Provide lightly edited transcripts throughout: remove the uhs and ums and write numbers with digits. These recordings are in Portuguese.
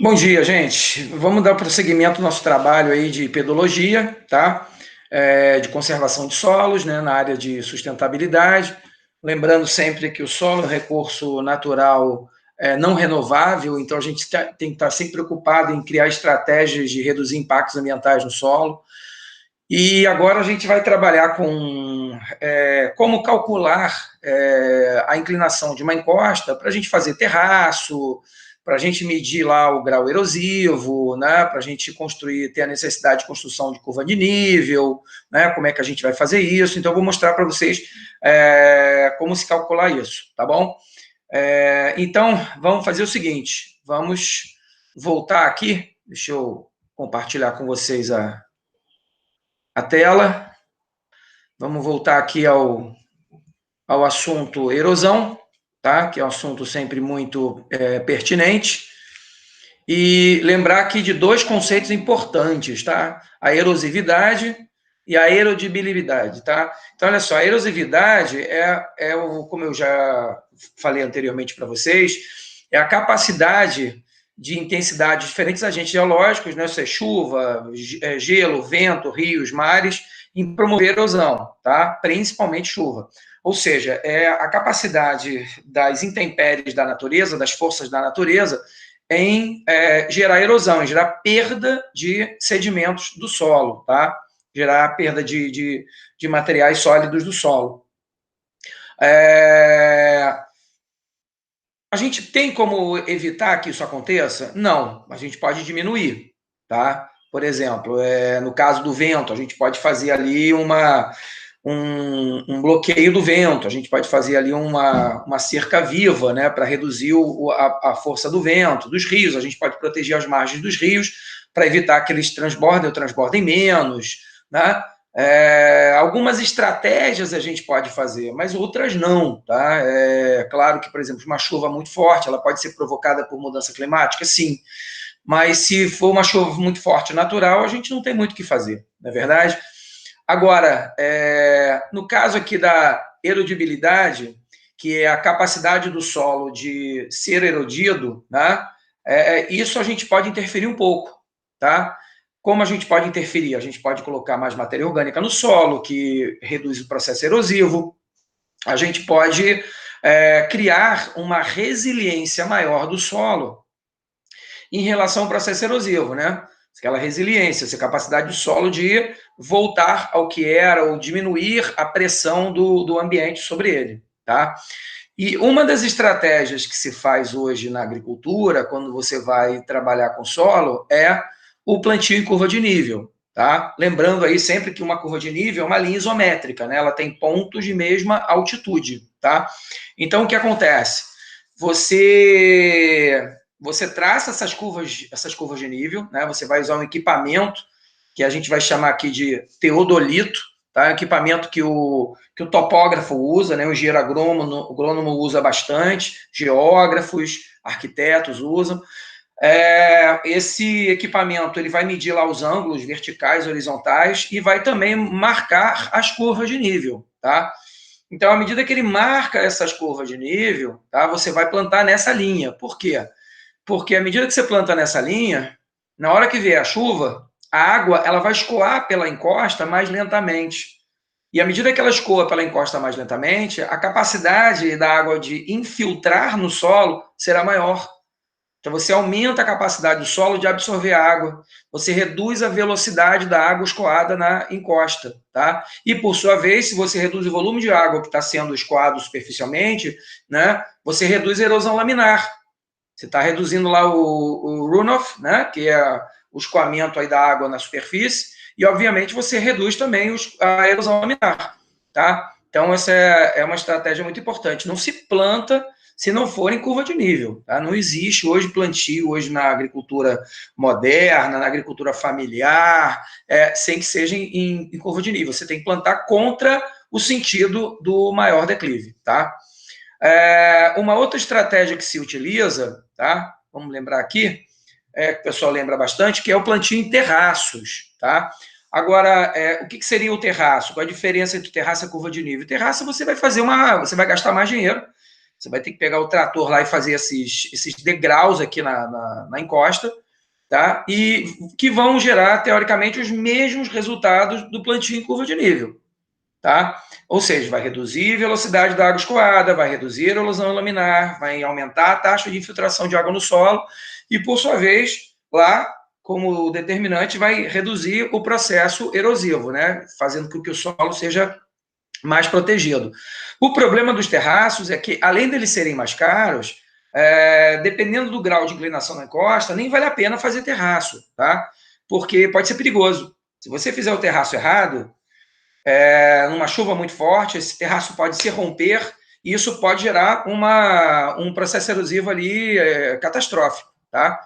Bom dia, gente. Vamos dar prosseguimento ao nosso trabalho aí de pedologia, tá? De conservação de solos, né, na área de sustentabilidade. Lembrando sempre que o solo é um recurso natural não renovável, então a gente tem que estar sempre preocupado em criar estratégias de reduzir impactos ambientais no solo. E agora a gente vai trabalhar com como calcular a inclinação de uma encosta para a gente fazer terraço, para a gente medir lá o grau erosivo, né, para a gente construir, ter a necessidade de construção de curva de nível, né, como é que a gente vai fazer isso. Então, eu vou mostrar para vocês como se calcular isso, tá bom? Então, vamos fazer o seguinte, vamos voltar aqui, deixa eu compartilhar com vocês a tela. Vamos voltar aqui ao assunto erosão, tá? Que é um assunto sempre muito pertinente. E lembrar aqui de dois conceitos importantes, tá? A erosividade e a erodibilidade, tá? Então, olha só, a erosividade como eu já falei anteriormente para vocês, é a capacidade de intensidade de diferentes agentes geológicos, né? Seja chuva, gelo, vento, rios, mares, em promover erosão, tá? Principalmente chuva. Ou seja, é a capacidade das intempéries da natureza, das forças da natureza, em gerar erosão, em gerar perda de sedimentos do solo, tá? Gerar perda de materiais sólidos do solo. A gente tem como evitar que isso aconteça? Não, a gente pode diminuir, tá? Por exemplo, no caso do vento, a gente pode fazer ali um bloqueio do vento, a gente pode fazer ali uma cerca viva, né, para reduzir a força do vento, dos rios, a gente pode proteger as margens dos rios para evitar que eles transbordem menos, né? Algumas estratégias a gente pode fazer, mas outras não, tá? É claro que, por exemplo, uma chuva muito forte, ela pode ser provocada por mudança climática, sim, mas se for uma chuva muito forte natural, a gente não tem muito o que fazer, não é verdade? Agora, no caso aqui da erodibilidade, que é a capacidade do solo de ser erodido, né? Isso a gente pode interferir um pouco, tá? Como a gente pode interferir? A gente pode colocar mais matéria orgânica no solo, que reduz o processo erosivo. A gente pode criar uma resiliência maior do solo em relação ao processo erosivo, né? Aquela resiliência, essa capacidade do solo de voltar ao que era ou diminuir a pressão do ambiente sobre ele, tá? E uma das estratégias que se faz hoje na agricultura, quando você vai trabalhar com solo, é o plantio em curva de nível, tá? Lembrando aí sempre que uma curva de nível é uma linha isométrica, né? Ela tem pontos de mesma altitude, tá? Então, o que acontece? Você traça essas curvas de nível, né? Você vai usar um equipamento que a gente vai chamar aqui de teodolito, tá? Equipamento que o topógrafo usa, né? O engenheiro agrônomo usa bastante, geógrafos, arquitetos usam. Esse equipamento ele vai medir lá os ângulos verticais, horizontais e vai também marcar as curvas de nível, tá? Então, à medida que ele marca essas curvas de nível, tá, você vai plantar nessa linha. Por quê? Porque à medida que você planta nessa linha, na hora que vier a chuva, a água ela vai escoar pela encosta mais lentamente. E à medida que ela escoa pela encosta mais lentamente, a capacidade da água de infiltrar no solo será maior. Então você aumenta a capacidade do solo de absorver água, você reduz a velocidade da água escoada na encosta, tá? E por sua vez, se você reduz o volume de água que está sendo escoado superficialmente, né, você reduz a erosão laminar. Você está reduzindo lá o runoff, né, que é o escoamento aí da água na superfície, e obviamente você reduz também a erosão laminar, tá? Então essa é uma estratégia muito importante. Não se planta se não for em curva de nível, tá? Não existe hoje plantio hoje na agricultura moderna, na agricultura familiar, sem que seja em curva de nível. Você tem que plantar contra o sentido do maior declive, tá? Uma outra estratégia que se utiliza, tá? Vamos lembrar aqui, que o pessoal lembra bastante, que é o plantio em terraços, tá? Agora, o que seria o terraço? Qual a diferença entre terraço e curva de nível? Terraço você vai gastar mais dinheiro, Você vai ter que pegar o trator lá e fazer esses degraus aqui na encosta, tá? E que vão gerar, teoricamente, os mesmos resultados do plantio em curva de nível, tá? Ou seja, vai reduzir a velocidade da água escoada, vai reduzir a erosão laminar, vai aumentar a taxa de infiltração de água no solo e, por sua vez, lá, como determinante, vai reduzir o processo erosivo, né? Fazendo com que o solo seja mais protegido. O problema dos terraços é que, além deles serem mais caros, dependendo do grau de inclinação na encosta, nem vale a pena fazer terraço, tá? Porque pode ser perigoso. Se você fizer o terraço errado, numa chuva muito forte, esse terraço pode se romper e isso pode gerar um processo erosivo ali catastrófico, tá?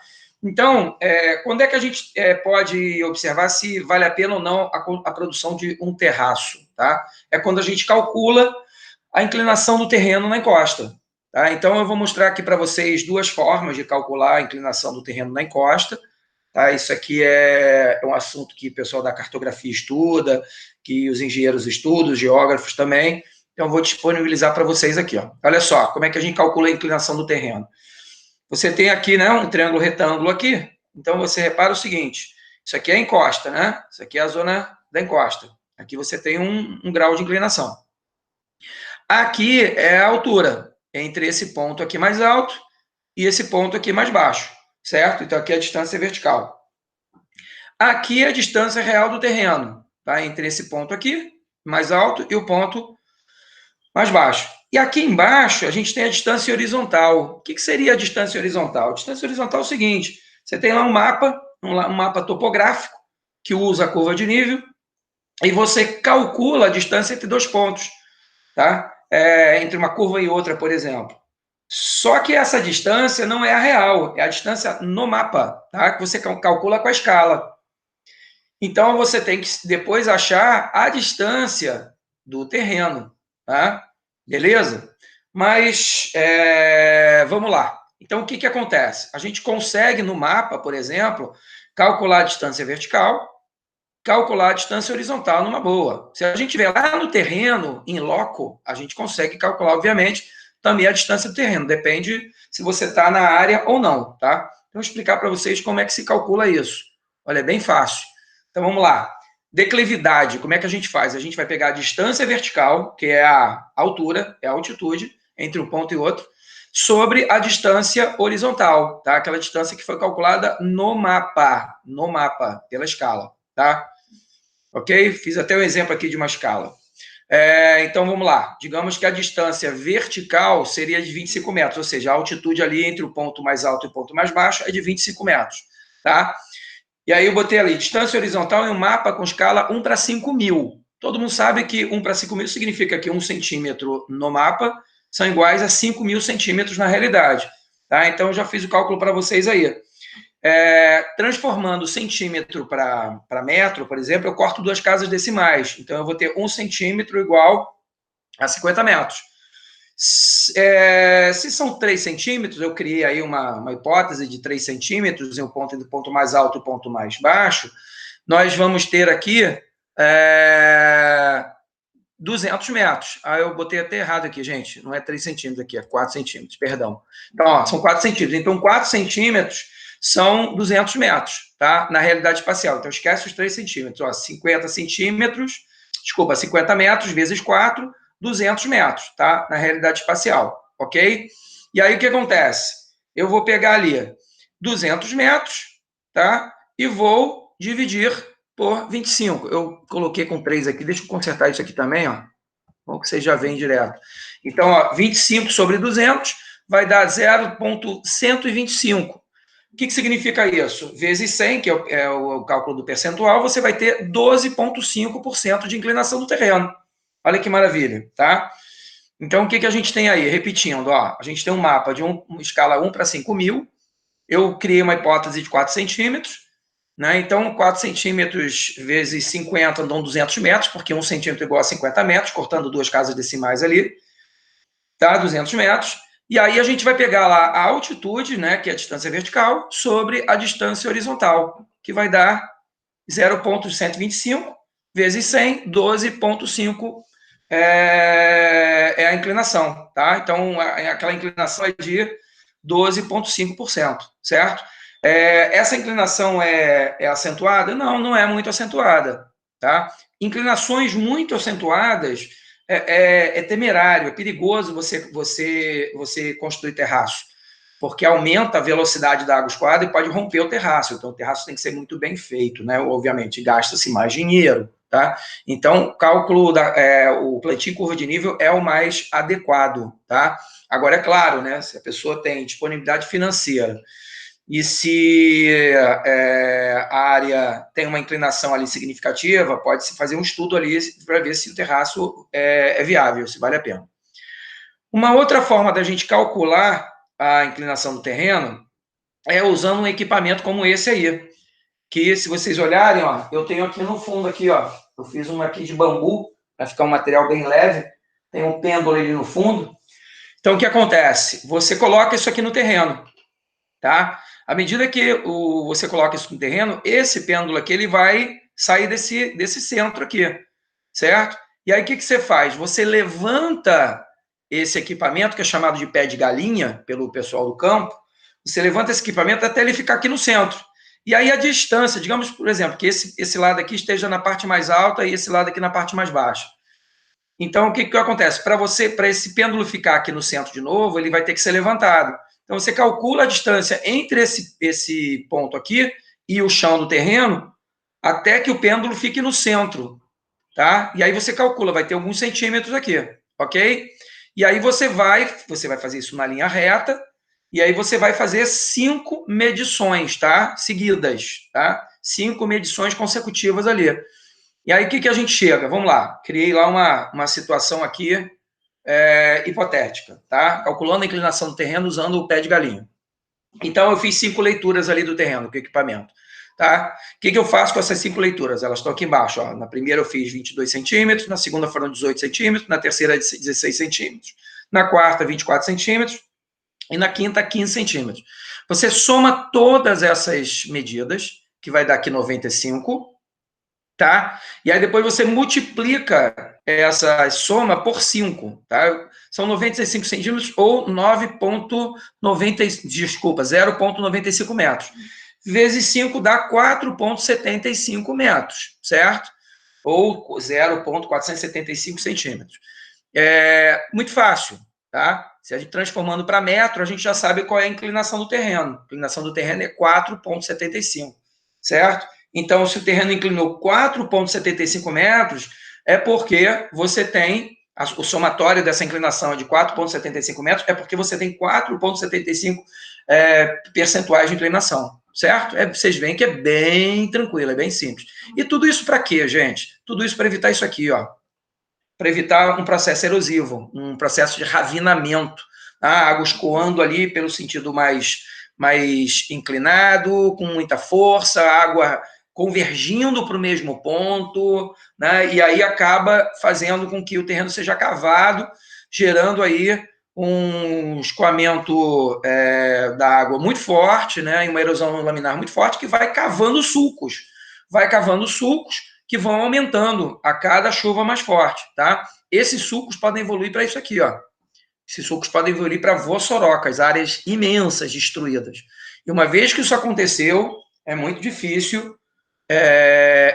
Então, quando é que a gente pode observar se vale a pena ou não a produção de um terraço, tá? É quando a gente calcula a inclinação do terreno na encosta, tá? Então, eu vou mostrar aqui para vocês duas formas de calcular a inclinação do terreno na encosta, tá? Isso aqui é um assunto que o pessoal da cartografia estuda, que os engenheiros estudam, os geógrafos também. Então, eu vou disponibilizar para vocês aqui, ó. Olha só, como é que a gente calcula a inclinação do terreno. Você tem aqui, né, um triângulo retângulo aqui. Então, você repara o seguinte, isso aqui é a encosta, né? Isso aqui é a zona da encosta. Aqui você tem um grau de inclinação. Aqui é a altura, entre esse ponto aqui mais alto e esse ponto aqui mais baixo, certo? Então, aqui é a distância vertical. Aqui é a distância real do terreno, tá? Entre esse ponto aqui, mais alto, e o ponto mais baixo. E aqui embaixo, a gente tem a distância horizontal. O que seria a distância horizontal? A distância horizontal é o seguinte, você tem lá um mapa topográfico, que usa a curva de nível, e você calcula a distância entre dois pontos, tá? Entre uma curva e outra, por exemplo. Só que essa distância não é a real, é a distância no mapa, tá? Que você calcula com a escala. Então, você tem que depois achar a distância do terreno, tá? Beleza? Mas, vamos lá. Então, o que acontece? A gente consegue, no mapa, por exemplo, calcular a distância vertical, calcular a distância horizontal numa boa. Se a gente estiver lá no terreno, em loco, a gente consegue calcular, obviamente, também a distância do terreno. Depende se você está na área ou não, tá? Então, vou explicar para vocês como é que se calcula isso. Olha, é bem fácil. Então, vamos lá. Declividade, como é que a gente faz? A gente vai pegar a distância vertical, que é a altura, é a altitude, entre um ponto e outro, sobre a distância horizontal, tá? Aquela distância que foi calculada no mapa, pela escala, tá? Ok? Fiz até um exemplo aqui de uma escala. Então, vamos lá. Digamos que a distância vertical seria de 25 metros, ou seja, a altitude ali entre o ponto mais alto e o ponto mais baixo é de 25 metros, tá? E aí eu botei ali, distância horizontal em um mapa com escala 1 para 5.000. Todo mundo sabe que 1 para 5.000 significa que 1 centímetro no mapa são iguais a 5.000 centímetros na realidade. Tá? Então, eu já fiz o cálculo para vocês aí. Transformando centímetro para metro, por exemplo, eu corto duas casas decimais. Então, eu vou ter 1 centímetro igual a 50 metros. Se são 3 centímetros, eu criei aí uma hipótese de 3 centímetros, em um ponto entre o ponto mais alto e o ponto mais baixo, nós vamos ter aqui 200 metros. Eu botei até errado aqui, gente, não é 3 centímetros aqui, é 4 centímetros, perdão. Então, ó, são 4 centímetros. Então, 4 centímetros são 200 metros, tá? Na realidade espacial. Então, esquece os 3 centímetros. Ó, 50 centímetros, desculpa, 50 metros vezes 4, 200 metros, tá? Na realidade espacial, ok? E aí, o que acontece? Eu vou pegar ali 200 metros, tá? E vou dividir por 25. Eu coloquei com 3 aqui, deixa eu consertar isso aqui também, ó. Bom que vocês já veem direto. Então, ó, 25 sobre 200 vai dar 0,125. O que significa isso? Vezes 100, que é o cálculo do percentual, você vai ter 12,5% de inclinação do terreno. Olha que maravilha, tá? Então, o que a gente tem aí? Repetindo, ó, a gente tem um mapa de uma escala 1 para 5.000. Eu criei uma hipótese de 4 centímetros, né? Então, 4 centímetros vezes 50 dão 200 metros, porque 1 centímetro é igual a 50 metros, cortando duas casas decimais ali, tá? 200 metros. E aí a gente vai pegar lá a altitude, né, que é a distância vertical, sobre a distância horizontal, que vai dar 0,125 vezes 100, 12,5 é a inclinação, tá? Então, aquela inclinação é de 12,5%, certo? Essa inclinação é acentuada? Não, não é muito acentuada, tá? Inclinações muito acentuadas é temerário, é perigoso você construir terraço, porque aumenta a velocidade da água escoada e pode romper o terraço. Então, o terraço tem que ser muito bem feito, né? Obviamente, gasta-se mais dinheiro, tá? Então, o cálculo o plantio em curva de nível é o mais adequado, tá? Agora, é claro, né? Se a pessoa tem disponibilidade financeira e se a área tem uma inclinação ali significativa, pode-se fazer um estudo ali para ver se o terraço é viável, se vale a pena. Uma outra forma da gente calcular a inclinação do terreno é usando um equipamento como esse aí, que se vocês olharem, ó, eu tenho aqui no fundo aqui, ó, eu fiz uma aqui de bambu para ficar um material bem leve, tem um pêndulo ali no fundo. Então o que acontece? Você coloca isso aqui no terreno, tá? À medida que você coloca isso no terreno, esse pêndulo aqui ele vai sair desse centro aqui, certo? E aí o que você faz? Você levanta esse equipamento, que é chamado de pé de galinha, pelo pessoal do campo, você levanta esse equipamento até ele ficar aqui no centro. E aí a distância, digamos, por exemplo, que esse lado aqui esteja na parte mais alta e esse lado aqui na parte mais baixa. Então, o que acontece? Para esse pêndulo ficar aqui no centro de novo, ele vai ter que ser levantado. Então, você calcula a distância entre esse ponto aqui e o chão do terreno até que o pêndulo fique no centro, tá? E aí você calcula, vai ter alguns centímetros aqui, ok? E aí você vai fazer isso na linha reta, e aí você vai fazer 5 medições, tá? Seguidas, tá? 5 medições consecutivas ali. E aí o que a gente chega? Vamos lá, criei lá uma situação aqui hipotética, tá? Calculando a inclinação do terreno usando o pé de galinha. Então eu fiz 5 leituras ali do terreno com o equipamento. Tá? O que eu faço com essas 5 leituras? Elas estão aqui embaixo. Ó. Na primeira eu fiz 22 centímetros, na segunda foram 18 centímetros, na terceira 16 centímetros, na quarta 24 centímetros e na quinta 15 centímetros. Você soma todas essas medidas, que vai dar aqui 95, tá? E aí depois você multiplica essa soma por 5, tá? São 95 centímetros ou 0,95 metros. Vezes 5 dá 4,75 metros, certo? Ou 0,475 centímetros. Muito fácil, tá? Se a gente transformando para metro, a gente já sabe qual é a inclinação do terreno. A inclinação do terreno é 4,75, certo? Então, se o terreno inclinou 4,75 metros, é porque você tem, o somatório dessa inclinação é de 4,75 metros, é porque você tem 4,75 percentuais de inclinação, certo? Vocês veem que é bem tranquilo, é bem simples. E tudo isso para quê, gente? Tudo isso para evitar isso aqui, ó. Para evitar um processo erosivo, um processo de ravinamento, a água escoando ali pelo sentido mais inclinado, com muita força, a água convergindo para o mesmo ponto, né? E aí acaba fazendo com que o terreno seja cavado, gerando aí um escoamento da água muito forte, né? E uma erosão laminar muito forte que vai cavando sulcos que vão aumentando a cada chuva mais forte, tá? Esses sulcos podem evoluir para isso aqui, ó. Esses sulcos podem evoluir para voçorocas, áreas imensas destruídas. E uma vez que isso aconteceu, é muito difícil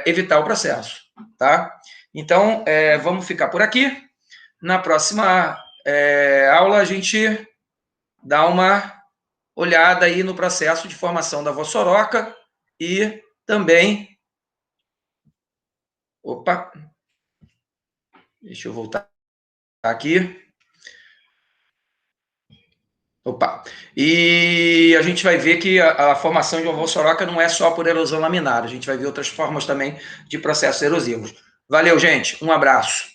evitar o processo, tá? Então, vamos ficar por aqui. Na próxima aula, a gente dá uma olhada aí no processo de formação da voçoroca e também... Opa! Deixa eu voltar aqui. Opa! E a gente vai ver que a formação de uma voçoroca não é só por erosão laminar, a gente vai ver outras formas também de processos erosivos. Valeu, gente. Um abraço.